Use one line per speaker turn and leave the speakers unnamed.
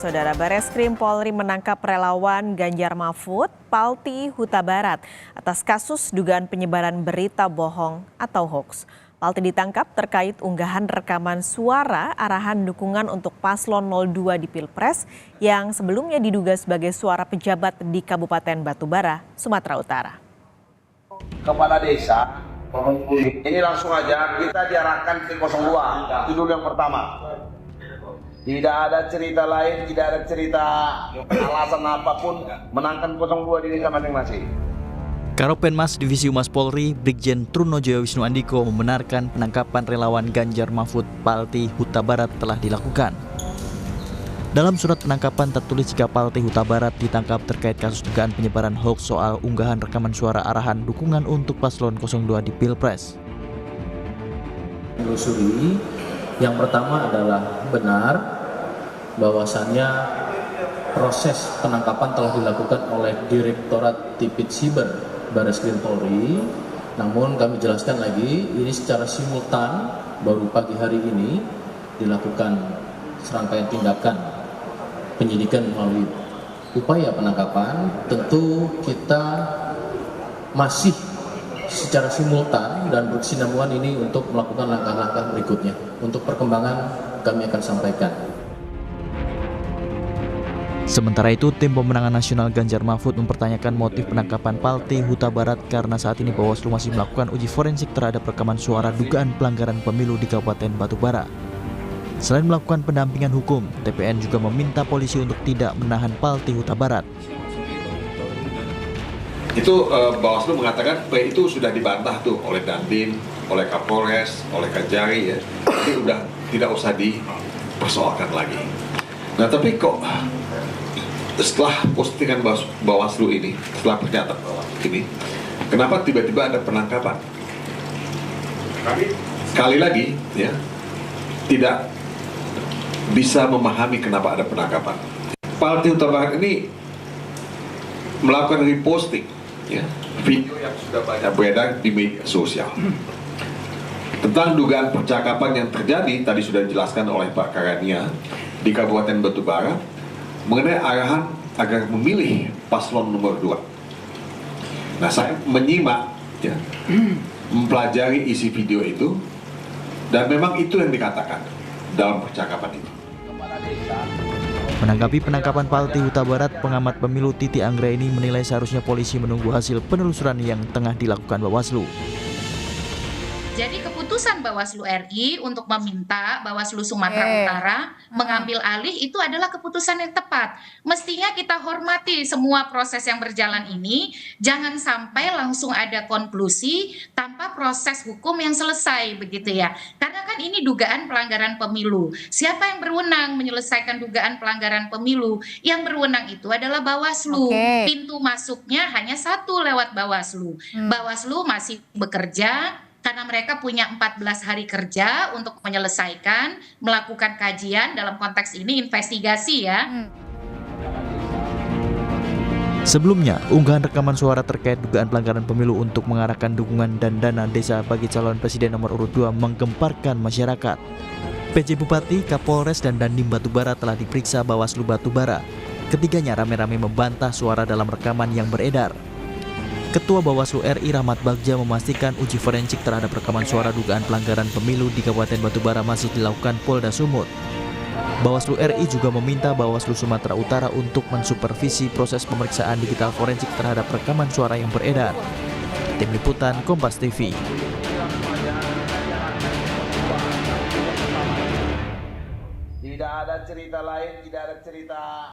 Saudara, Bareskrim Polri menangkap relawan Ganjar Mahfud, Palti Huta Barat atas kasus dugaan penyebaran berita bohong atau hoax. Palti ditangkap terkait unggahan rekaman suara arahan dukungan untuk paslon 02 di Pilpres yang sebelumnya diduga sebagai suara pejabat di Kabupaten Batubara, Sumatera Utara.
Kepala desa, ini langsung aja kita diarahkan ke 02, itu dulu yang pertama. Tidak ada cerita lain, tidak ada cerita alasan apapun menangkan 02 di desa masing-masing.
Karopenmas Divisi Humas Polri, Brigjen Trunojoyo Wisnu Andiko membenarkan penangkapan relawan Ganjar Mahfud Palti Huta Barat telah dilakukan. Dalam surat penangkapan tertulis jika Palti Huta Barat ditangkap terkait kasus dugaan penyebaran hoax soal unggahan rekaman suara arahan dukungan untuk paslon 02 di Pilpres.
Menelusuri, yang pertama adalah benar bahwasannya proses penangkapan telah dilakukan oleh Direktorat Tipit Siber Bareskrim Polri. Namun kami jelaskan lagi, ini secara simultan baru pagi hari ini dilakukan serangkaian tindakan penyidikan melalui upaya penangkapan. Tentu kita masih secara simultan dan berkesinambungan ini untuk melakukan langkah-langkah berikutnya. Untuk perkembangan kami akan sampaikan.
Sementara itu, tim pemenangan nasional Ganjar Mahfud mempertanyakan motif penangkapan Palti Huta Barat karena saat ini Bawaslu masih melakukan uji forensik terhadap rekaman suara dugaan pelanggaran pemilu di Kabupaten Batubara. Selain melakukan pendampingan hukum, TPN juga meminta polisi untuk tidak menahan Palti Huta Barat.
Itu Bawaslu mengatakan itu sudah dibantah tuh oleh Dandim, oleh Kapolres, oleh Kajari ya. Jadi udah tidak usah dipersoalkan lagi. Nah tapi kok setelah postingan Bawaslu ini, setelah pernyataan ini, kenapa tiba-tiba ada penangkapan? Sekali lagi ya, tidak bisa memahami kenapa ada penangkapan. Palti Huta Barat ini melakukan reposting ya, video yang sudah banyak beredar di media sosial tentang dugaan percakapan yang terjadi, tadi sudah dijelaskan oleh Pak Karania di Kabupaten Batubara mengenai arahan agar memilih paslon nomor 2. Nah, saya menyimak ya, mempelajari isi video itu dan memang itu yang dikatakan dalam percakapan itu.
Menanggapi penangkapan Palti Huta Barat, pengamat pemilu Titi Anggraini menilai seharusnya polisi menunggu hasil penelusuran yang tengah dilakukan Bawaslu.
Jadi keputusan Bawaslu RI untuk meminta Bawaslu Sumatera Utara mengambil alih itu adalah keputusan yang tepat. Mestinya kita hormati semua proses yang berjalan ini, jangan sampai langsung ada konklusi tanpa proses hukum yang selesai begitu ya. Karena kan ini dugaan pelanggaran pemilu. Siapa yang berwenang menyelesaikan dugaan pelanggaran pemilu? Yang berwenang itu adalah Bawaslu. Pintu masuknya hanya satu lewat Bawaslu. Bawaslu masih bekerja karena mereka punya 14 hari kerja untuk menyelesaikan, melakukan kajian, dalam konteks ini investigasi ya.
Sebelumnya, unggahan rekaman suara terkait dugaan pelanggaran pemilu untuk mengarahkan dukungan dan dana desa bagi calon presiden nomor urut 2 menggemparkan masyarakat. PJ Bupati, Kapolres, dan Dandim Batubara telah diperiksa Bawaslu Batubara. Ketiganya rame-rame membantah suara dalam rekaman yang beredar. Ketua Bawaslu RI Rahmat Bagja memastikan uji forensik terhadap rekaman suara dugaan pelanggaran pemilu di Kabupaten Batubara masih dilakukan Polda Sumut. Bawaslu RI juga meminta Bawaslu Sumatera Utara untuk mensupervisi proses pemeriksaan digital forensik terhadap rekaman suara yang beredar. Tim Liputan Kompas TV.
Tidak ada cerita lain, tidak ada cerita